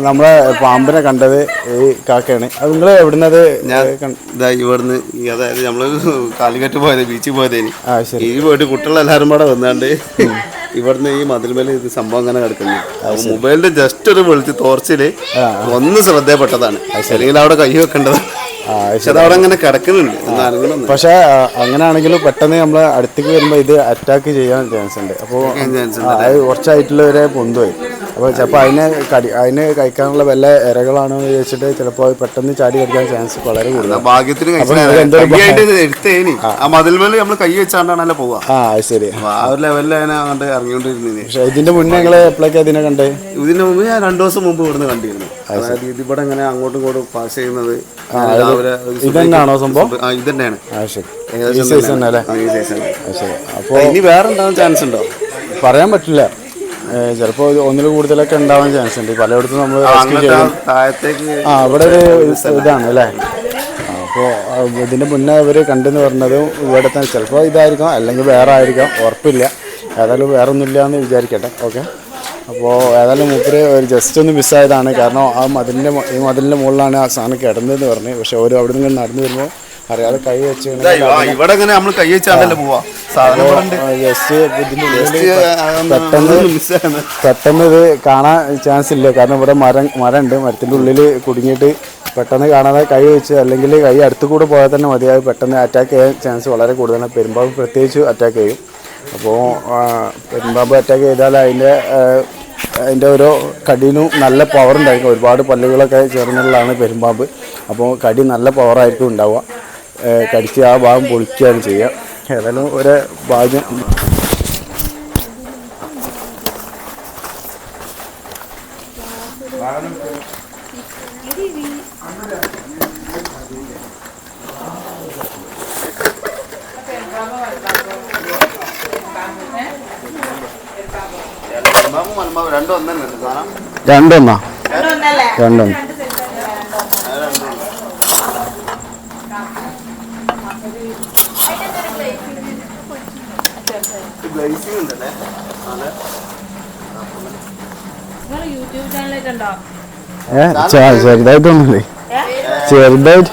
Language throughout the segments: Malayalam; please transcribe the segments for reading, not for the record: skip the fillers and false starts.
നമ്മളെ പാമ്പിനെ കണ്ടത് ഈ കാക്കയാണ്. അത് നിങ്ങൾ എവിടുന്നത്? ഞാൻ ഇവിടുന്ന് അതായത് നമ്മള് കാലിക്കറ്റ് പോയത് ബീച്ചിൽ പോയതേനി. ഈ പോയിട്ട് കുട്ടികളെല്ലാരും കൂടെ വന്നാണ്ട് ഇവിടുന്ന് ഈ മതിൽമേൽ ഇത് സംഭവം അങ്ങനെ കിടക്കുന്നു. അപ്പൊ മൊബൈലിന്റെ ജസ്റ്റ് ഒരു വെളുത്തി തോർച്ചില് ഒന്ന് ശ്രദ്ധയപ്പെട്ടതാണ്. അല്ലെങ്കിൽ അവിടെ കൈ വെക്കേണ്ടത്. പക്ഷെ അതവിടെ അങ്ങനെ കിടക്കുന്നുണ്ട്. പക്ഷെ അങ്ങനെയാണെങ്കിലും പെട്ടെന്ന് നമ്മളെ അടുത്തേക്ക് വരുമ്പോൾ ഇത് അറ്റാക്ക് ചെയ്യാൻ ചാൻസ് ഉണ്ട്. അപ്പോൾ അത് കുറച്ചായിട്ടുള്ളവരെ പൊന്തുപോയി. അപ്പോൾ ചിലപ്പോൾ അതിന് കഴിക്കാനുള്ള വല്ല ഇരകളാണോ എന്ന് ചോദിച്ചിട്ട് ചിലപ്പോൾ പെട്ടെന്ന് ചാടി കഴിക്കാൻ ചാൻസ് വളരെ കൂടുതലാണ്. ഭാഗ്യത്തിന് നമ്മൾ കൈ വെച്ചാണ്ടാണല്ലോ പോവാ. ശരി. ആ ഒരു ലെവലിൽ അങ്ങോട്ട് ഇറങ്ങിക്കൊണ്ടിരുന്നത്. പക്ഷെ ഇതിന്റെ മുന്നേ നിങ്ങൾ എപ്പോഴൊക്കെ ഇതിനെ കണ്ടേ? ഇതിന് മുമ്പ് ഞാൻ 2 ദിവസം മുമ്പ് ഇവിടുന്ന് കണ്ടിരുന്നു. അതായത് ഇതിവിടെ ഇങ്ങനെ അങ്ങോട്ടും ഇങ്ങോട്ടും പാസ് ചെയ്യുന്നത് ഇതന്നെയാണോ സംഭവം? ഇത് തന്നെയാണ്. അപ്പോൾ ഇനി വേറെ ഉണ്ടാവാൻ ചാൻസ് ഉണ്ടോ? പറയാൻ പറ്റില്ല. ചിലപ്പോൾ ഒന്നിൽ കൂടുതലൊക്കെ ഉണ്ടാവാൻ ചാൻസ് ഉണ്ട്. പലയിടത്തും നമ്മൾ അവിടെ ഒരു ഇതാണ് അല്ലേ. അപ്പോൾ ഇതിൻ്റെ മുന്നേ ഇവർ കണ്ടെന്ന് പറഞ്ഞതും ഇവിടെ തന്നെ ചിലപ്പോൾ ഇതായിരിക്കാം, അല്ലെങ്കിൽ വേറെ ആയിരിക്കാം, ഉറപ്പില്ല. ഏതായാലും വേറെ ഒന്നുമില്ല എന്ന് വിചാരിക്കട്ടെ. ഓക്കെ. അപ്പോൾ ഏതായാലും മൂപ്പര് ജസ്റ്റ് ഒന്ന് മിസ്സായതാണ്. കാരണം ഈ മതിലിൻ്റെ മുകളിലാണ് ആ സാധനം കിടന്നതെന്ന് പറഞ്ഞു. പക്ഷെ അവർ അവിടെ നിന്ന് നടന്നു വരുമ്പോൾ അറിയാതെ കൈ വെച്ച് പെട്ടെന്ന് ഇത് കാണാൻ ചാൻസ് ഇല്ല. കാരണം ഇവിടെ മരമുണ്ട്. മരത്തിൻ്റെ ഉള്ളിൽ കുടുങ്ങിയിട്ട് പെട്ടെന്ന് കാണാതെ കൈ വെച്ച് അല്ലെങ്കിൽ കൈ അടുത്ത് കൂടെ പോയാൽ തന്നെ മതിയായി. പെട്ടെന്ന് അറ്റാക്ക് ചെയ്യാൻ ചാൻസ് വളരെ കൂടുതലാണ്. പെരുമ്പാമ്പ് പ്രത്യേകിച്ച് അറ്റാക്ക് ചെയ്യും. അപ്പോൾ പെരുമ്പാമ്പ് അറ്റാക്ക് ചെയ്താൽ അതിൻ്റെ ഓരോ കടിയിലും നല്ല പവർ ഉണ്ടായിരിക്കും. ഒരുപാട് പല്ലുകളൊക്കെ ചേർന്നുള്ളതാണ് പെരുമ്പാമ്പ്. അപ്പോൾ കടി നല്ല പവറായിരിക്കും ഉണ്ടാവുക. കടിച്ച് ആ ഭാഗം പൊളിക്കുകയാണ് ചെയ്യുക. ഏതായാലും ഒരു ഭാഗ്യം. രണ്ടൊന്നാ? രണ്ടൊന്ന്. ചെറുതായിട്ടൊന്നുമില്ലേ? ചെറുതായിട്ട്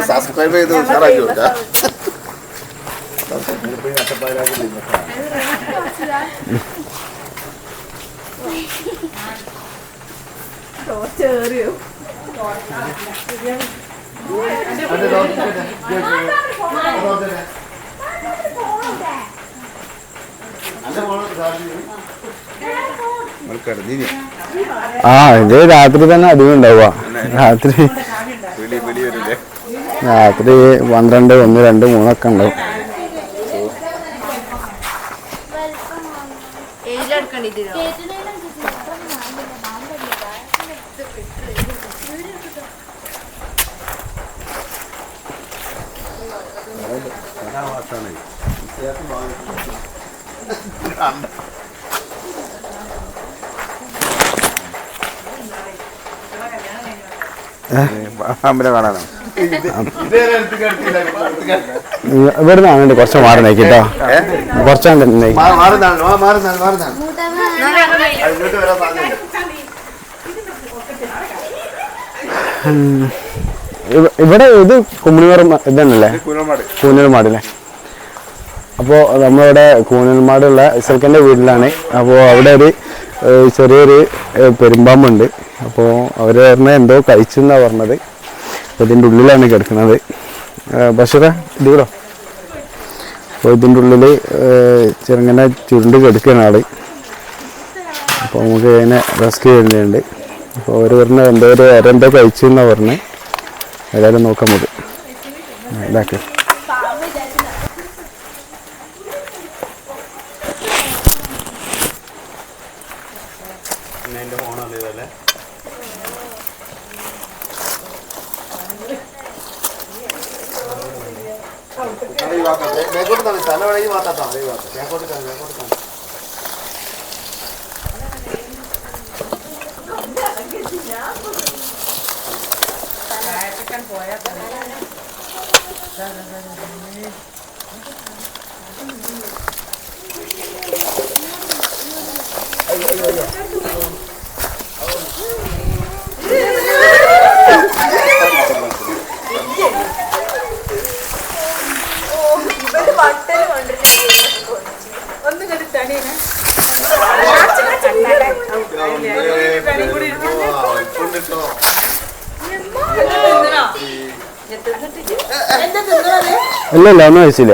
സബ്സ്ക്രൈബ് ചെയ്ത് ഇത് രാത്രി തന്നെ അധികം ഉണ്ടാവുക. രാത്രി 12, 1, 2, 3 ഒക്കെ ഉണ്ടാവും. കാണാനോ? ഇവിടെ നിന്നാണ് കുറച്ച് മാറി നോക്കിട്ടോ. കുറച്ചാണ്ട് ഇവിടെ ഇത് കുമ്മിണിമരം ഇതന്നല്ലേ? കൂനൽമാടല്ലേ? അപ്പോൾ നമ്മളിവിടെ കൂനൽമാടുള്ള ഇസൽക്കൻ്റെ വീട്ടിലാണ്. അപ്പോൾ അവിടെ ഒരു ചെറിയൊരു പെരുമ്പാമ്പുണ്ട്. അപ്പോൾ അവർ പറഞ്ഞ എന്തോ കഴിച്ചെന്നാണ് പറഞ്ഞത്. അപ്പോൾ ഇതിൻ്റെ ഉള്ളിലാണ് കിടക്കുന്നത്. ബഷീറ ഇതിലോ? അപ്പോൾ ഇതിൻ്റെ ഉള്ളിൽ ചെറുങ്ങനെ ചുരുണ്ട് കിടക്കുന്ന ആൾ. അപ്പോൾ നമുക്ക് അതിനെ റെസ്ക്യൂ ചെയ്യുന്നുണ്ട്. അപ്പോൾ അവർ പറഞ്ഞ എന്തോ കഴിച്ചെന്നാണ് പറഞ്ഞത്. ഏതായാലും നോക്കാം നമുക്ക്. ഇതാക്കി ഇല്ല ഇല്ല ഒന്നും കഴിച്ചില്ല.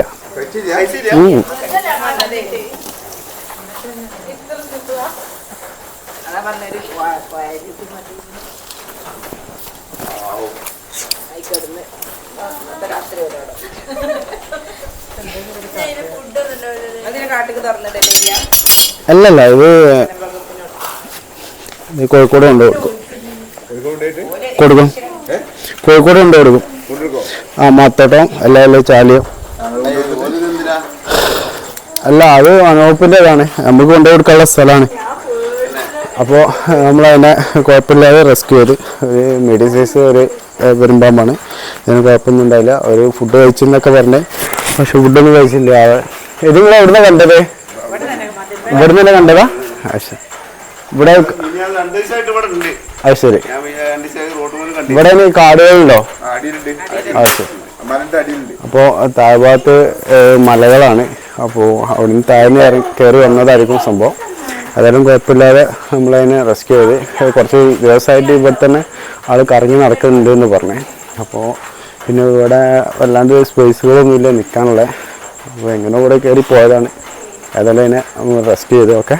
അല്ലല്ല ഇത് കോഴിക്കോട് കൊണ്ട് കൊടുക്കും. കോഴിക്കോട് കൊണ്ട് കൊടുക്കും. ആ മത്തോട്ടം അല്ല ചാലിയോ അല്ല, അത് വനവകുപ്പിൻ്റെതാണ്, നമുക്ക് കൊണ്ടുപോയി കൊടുക്കാനുള്ള സ്ഥലമാണ്. അപ്പോൾ നമ്മളതിനെ കുഴപ്പമില്ലാതെ റെസ്ക്യൂ ചെയ്ത്. ഒരു മീഡിയം സൈസ് ഒരു പെരുമ്പാമ്പാണ്. അതിന് കുഴപ്പമൊന്നും ഉണ്ടായില്ല. ഒരു ഫുഡ് കഴിച്ചെന്നൊക്കെ പറഞ്ഞ്, പക്ഷെ ഫുഡൊന്നും കഴിച്ചില്ല. ഇത് നിങ്ങൾ എവിടെ നിന്നാണ് കണ്ടത്? ഇവിടെ നിന്ന് തന്നെ കണ്ടതാ? ശരി. ഇവിടെ അത് ശരി. ഇവിടെ കാടുകളുണ്ടോ? ശരി. അപ്പോൾ താഴ്ഭാഗത്ത് മലകളാണ്. അപ്പോൾ അവിടുന്ന് താഴ്ന്ന് കയറി വന്നതായിരിക്കും സംഭവം. അതായാലും കുഴപ്പമില്ലാതെ നമ്മളതിനെ റെസ്ക്യൂ ചെയ്ത്. കുറച്ച് ദിവസമായിട്ട് ഇവിടെ തന്നെ ആൾ കറങ്ങി നടക്കുന്നുണ്ട് എന്ന് പറഞ്ഞേ. അപ്പോൾ പിന്നെ ഇവിടെ വല്ലാണ്ട് സ്പേസുകളൊന്നുമില്ല നിൽക്കാനുള്ള. അപ്പോൾ എങ്ങനെ ഇവിടെ കയറി പോയതാണ്. ഏതായാലും അതിനെ റെസ്ക്യൂ ചെയ്തു. ഓക്കെ.